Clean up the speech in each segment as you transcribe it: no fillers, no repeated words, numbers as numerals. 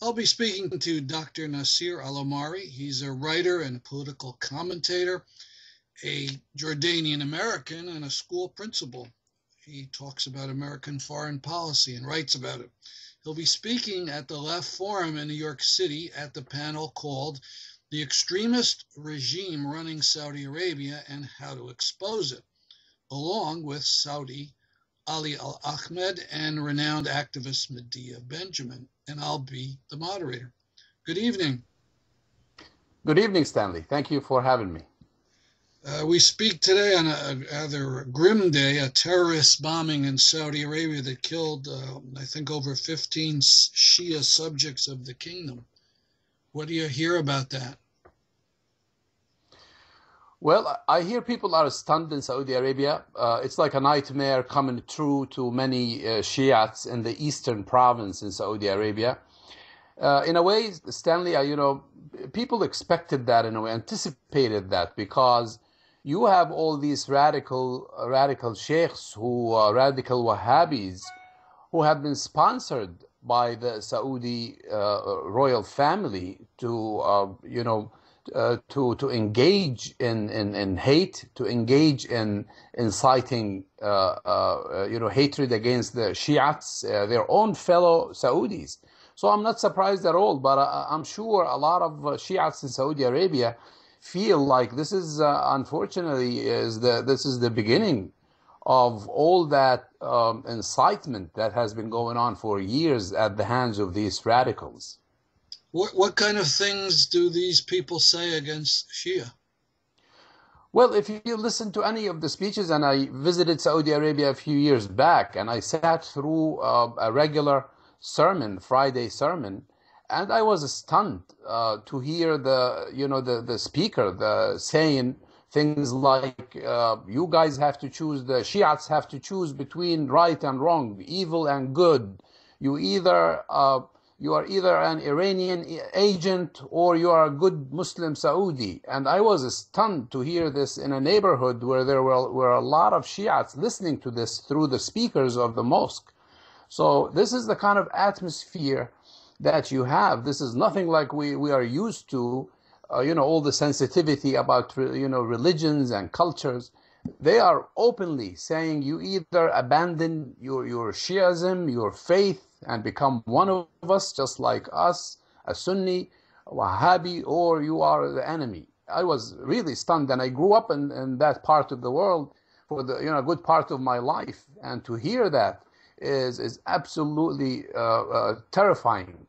I'll be speaking to Dr. Naseer Alomari. He's a writer and political commentator, a Jordanian American, and a school principal. He talks about American foreign policy and writes about it. He'll be speaking at the Left Forum in New York City at the panel called The Extremist Regime Running Saudi Arabia and How to Expose It, along with Saudi AlAhmed and renowned activist Medea Benjamin, and I'll be the moderator. Good evening. Good evening, Stanley. Thank you for having me. We speak today on a rather grim day, a terrorist bombing in Saudi Arabia that killed, I think, over 15 Shia subjects of the kingdom. What do you hear about that? Well, I hear people are stunned in Saudi Arabia. It's like a nightmare coming true to many Shiites in the eastern province in Saudi Arabia. In a way, Stanley, people expected that, in a way, anticipated that, because you have all these radical sheikhs radical Wahhabis who have been sponsored by the Saudi royal family to engage in hate, to engage in inciting hatred against the Shiites, their own fellow Saudis. So I'm not surprised at all, but I'm sure a lot of Shiites in Saudi Arabia feel like this is unfortunately this is the beginning of all that incitement that has been going on for years at the hands of these radicals. What kind of things do these people say against Shia? Well, if you listen to any of the speeches, and I visited Saudi Arabia a few years back, and I sat through a regular sermon, Friday sermon, and I was stunned to hear the speaker saying things like, you guys have to choose, the Shiites have to choose between right and wrong, evil and good. You are either an Iranian agent or you are a good Muslim Saudi. And I was stunned to hear this in a neighborhood where there were a lot of Shiites listening to this through the speakers of the mosque. So this is the kind of atmosphere that you have. This is nothing like we are used to, all the sensitivity about, religions and cultures. They are openly saying you either abandon your Shiism, your faith, and become one of us, just like us, a Sunni, a Wahhabi, or you are the enemy. I was really stunned, and I grew up in that part of the world for a good part of my life, and to hear that is absolutely terrifying.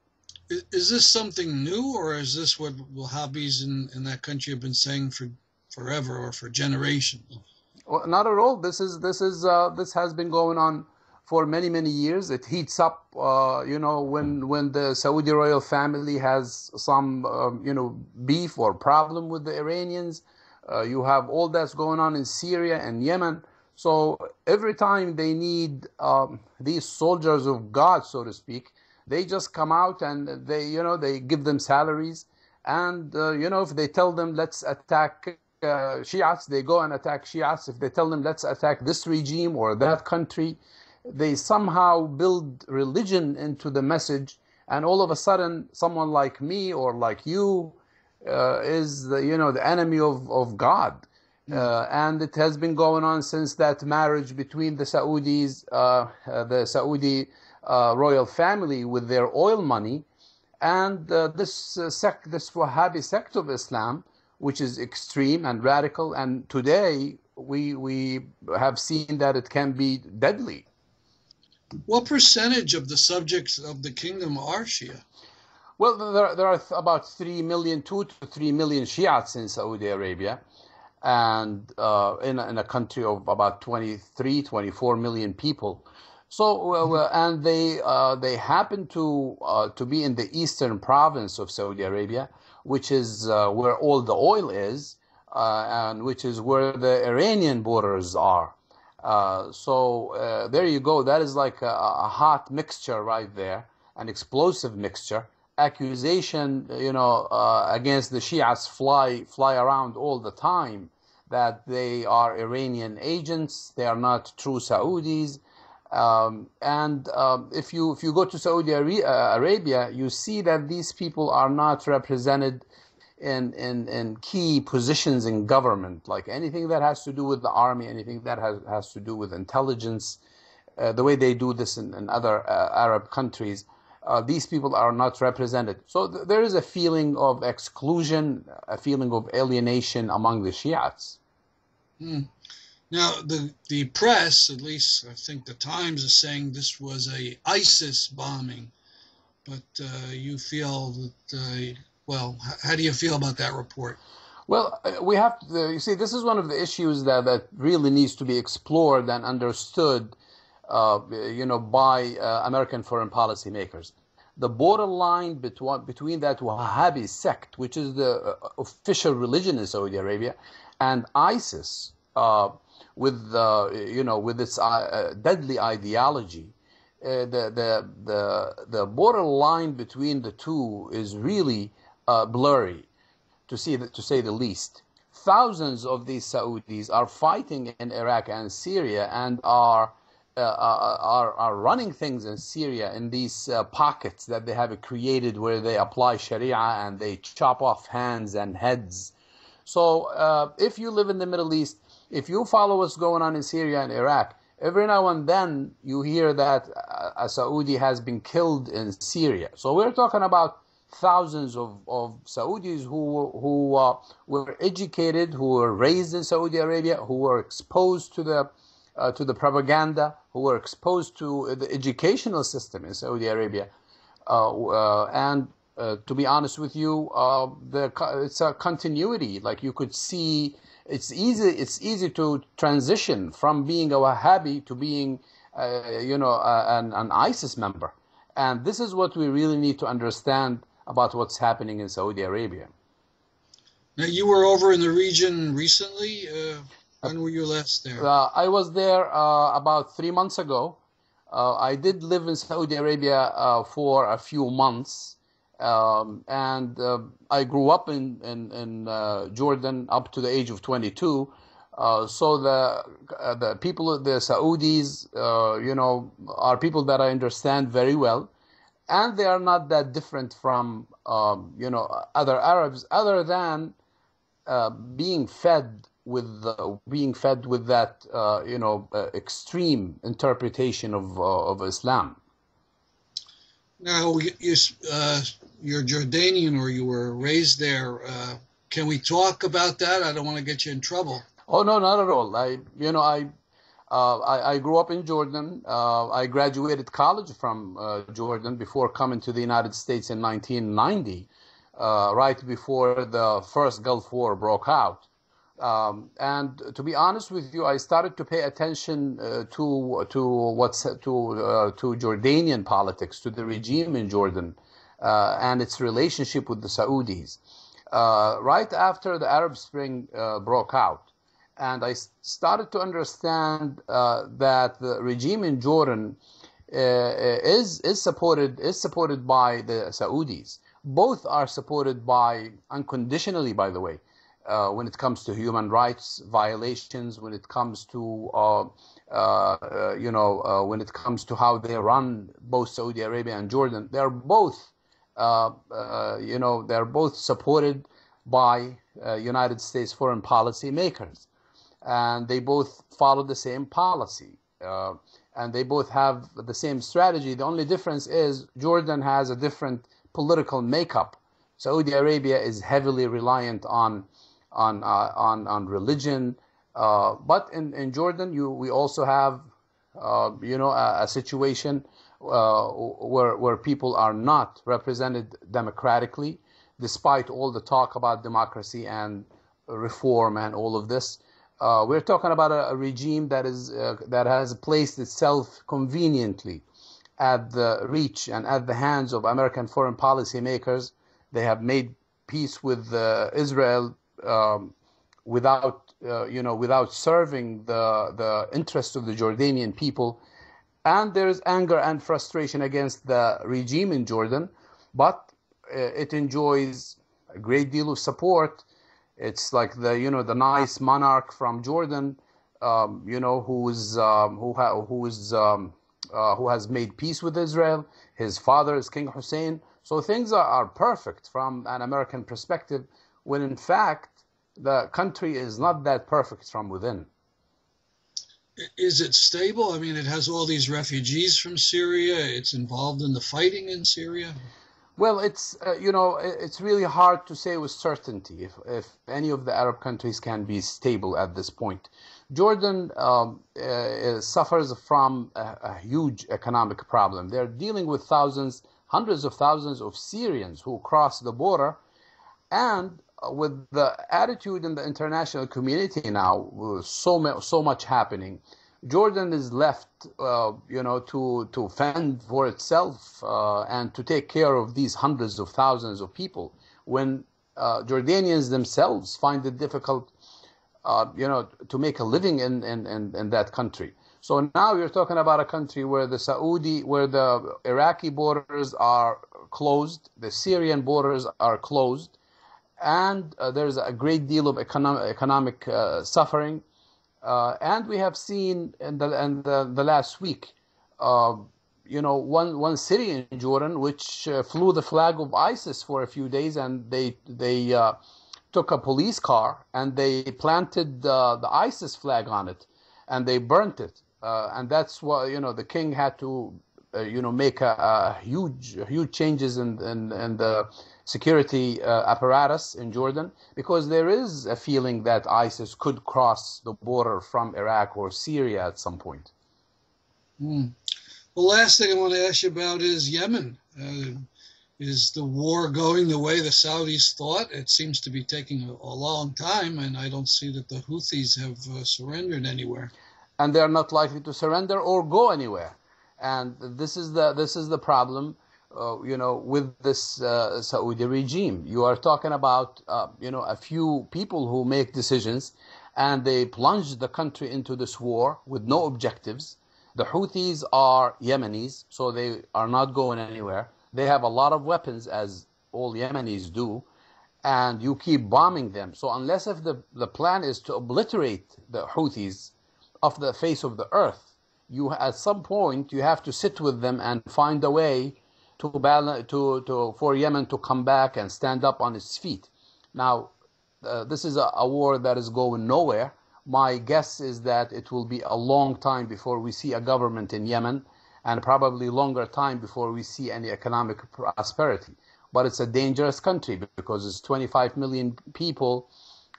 Is this something new, or is this what Wahhabis in that country have been saying for forever or for generations? Well, not at all. This has been going on for many, many years. It heats up, when the Saudi royal family has some, beef or problem with the Iranians. You have all that's going on in Syria and Yemen. So every time they need these soldiers of God, so to speak, they just come out and they give them salaries. And, if they tell them, let's attack Shiites, they go and attack Shiites. If they tell them, let's attack this regime or that country, they somehow build religion into the message, and all of a sudden someone like me or like you is the enemy of God. And it has been going on since that marriage between the Saudis, the Saudi royal family with their oil money, and this Wahhabi sect of Islam, which is extreme and radical, and today we have seen that it can be deadly. What percentage of the subjects of the kingdom are Shia? Well, there are about 2 to 3 million Shiites in Saudi Arabia, and in a country of about 24 million people. So, and they happen to be in the eastern province of Saudi Arabia, which is where all the oil is, and which is where the Iranian borders are. So there you go. That is like a hot mixture right there, an explosive mixture. Accusation, against the Shiites fly around all the time, that they are Iranian agents, they are not true Saudis, If you go to Saudi Arabia, you see that these people are not represented in key positions in government, like anything that has to do with the army, anything that has to do with intelligence, the way they do this in other Arab countries. These people are not represented. So there is a feeling of exclusion, a feeling of alienation among the Shiites. Hmm. Now, the press, at least I think the Times, is saying this was a ISIS bombing, but you feel that, well, how do you feel about that report? Well, we have to, you see, this is one of the issues that really needs to be explored and understood, by American foreign policy makers. The borderline between that Wahhabi sect, which is the official religion in Saudi Arabia, and ISIS, with its deadly ideology, the borderline between the two is really blurry, to say the least. Thousands of these Saudis are fighting in Iraq and Syria and are running things in Syria in these pockets that they have created where they apply Sharia and they chop off hands and heads. So if you live in the Middle East, if you follow what's going on in Syria and Iraq, every now and then you hear that a Saudi has been killed in Syria. So we're talking about thousands of Saudis who were educated, who were raised in Saudi Arabia, who were exposed to the propaganda, who were exposed to the educational system in Saudi Arabia, and to be honest with you, it's a continuity. Like you could see, it's easy to transition from being a Wahhabi to being, an ISIS member, and this is what we really need to understand about what's happening in Saudi Arabia. Now, you were over in the region recently. When were you last there? I was there about 3 months ago. I did live in Saudi Arabia for a few months, and I grew up in Jordan up to the age of 22. So the people, the Saudis, are people that I understand very well, and they are not that different from other Arabs, other than being fed with that extreme interpretation of Islam. Now, you're Jordanian, or you were raised there. Can we talk about that? I don't want to get you in trouble. Oh no, not at all. I grew up in Jordan. I graduated college from Jordan before coming to the United States in 1990, right before the first Gulf War broke out. And to be honest with you, I started to pay attention to Jordanian politics, to the regime in Jordan, and its relationship with the Saudis, right after the Arab Spring broke out. And I started to understand that the regime in Jordan is supported by the Saudis. Both are supported unconditionally, by the way, when it comes to human rights violations, when it comes to when it comes to how they run both Saudi Arabia and Jordan. They're both supported by United States foreign policy makers. And they both follow the same policy, and they both have the same strategy. The only difference is Jordan has a different political makeup. Saudi Arabia is heavily reliant on religion, but in Jordan we also have a situation where people are not represented democratically, despite all the talk about democracy and reform and all of this. We're talking about a regime that has placed itself conveniently at the reach and at the hands of American foreign policy makers. They have made peace with Israel without serving the interests of the Jordanian people. And there is anger and frustration against the regime in Jordan, but it enjoys a great deal of support. It's like the nice monarch from Jordan, who is who has made peace with Israel. His father is King Hussein. So things are perfect from an American perspective, when in fact the country is not that perfect from within. Is it stable? I mean, it has all these refugees from Syria. It's involved in the fighting in Syria. Well, it's it's really hard to say with certainty if any of the Arab countries can be stable at this point. Jordan suffers from a huge economic problem. They're dealing with thousands, hundreds of thousands of Syrians who cross the border, and with the attitude in the international community now, so much happening, Jordan is left, to fend for itself and to take care of these hundreds of thousands of people, when Jordanians themselves find it difficult, to make a living in that country. So now you're talking about a country where the Iraqi borders are closed, the Syrian borders are closed, and there's a great deal of economic suffering. And we have seen in the last week, one city in Jordan which flew the flag of ISIS for a few days, and they took a police car and they planted the ISIS flag on it, and they burnt it. And that's why the king had to make a huge changes in the security apparatus in Jordan, because there is a feeling that ISIS could cross the border from Iraq or Syria at some point. Mm. The last thing I want to ask you about is Yemen. Is the war going the way the Saudis thought? It seems to be taking a long time, and I don't see that the Houthis have surrendered anywhere. And they're not likely to surrender or go anywhere. And this is the problem. With this Saudi regime, you are talking about a few people who make decisions, and they plunge the country into this war with no objectives. The Houthis are Yemenis, so they are not going anywhere. They have a lot of weapons, as all Yemenis do, and you keep bombing them. So unless if the plan is to obliterate the Houthis off the face of the earth, at some point you have to sit with them and find a way for Yemen to come back and stand up on its feet. Now, this is a war that is going nowhere. My guess is that it will be a long time before we see a government in Yemen, and probably longer time before we see any economic prosperity. But it's a dangerous country because it's 25 million people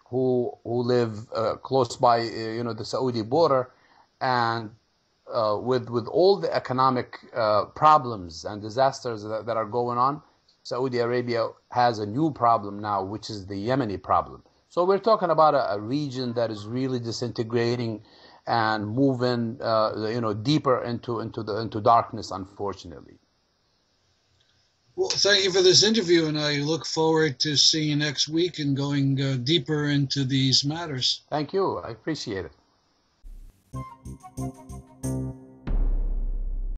who live close by the Saudi border, and with all the economic problems and disasters that are going on, Saudi Arabia has a new problem now, which is the Yemeni problem. So we're talking about a region that is really disintegrating and moving, deeper into darkness, unfortunately. Well, thank you for this interview, and I look forward to seeing you next week and going deeper into these matters. Thank you. I appreciate it.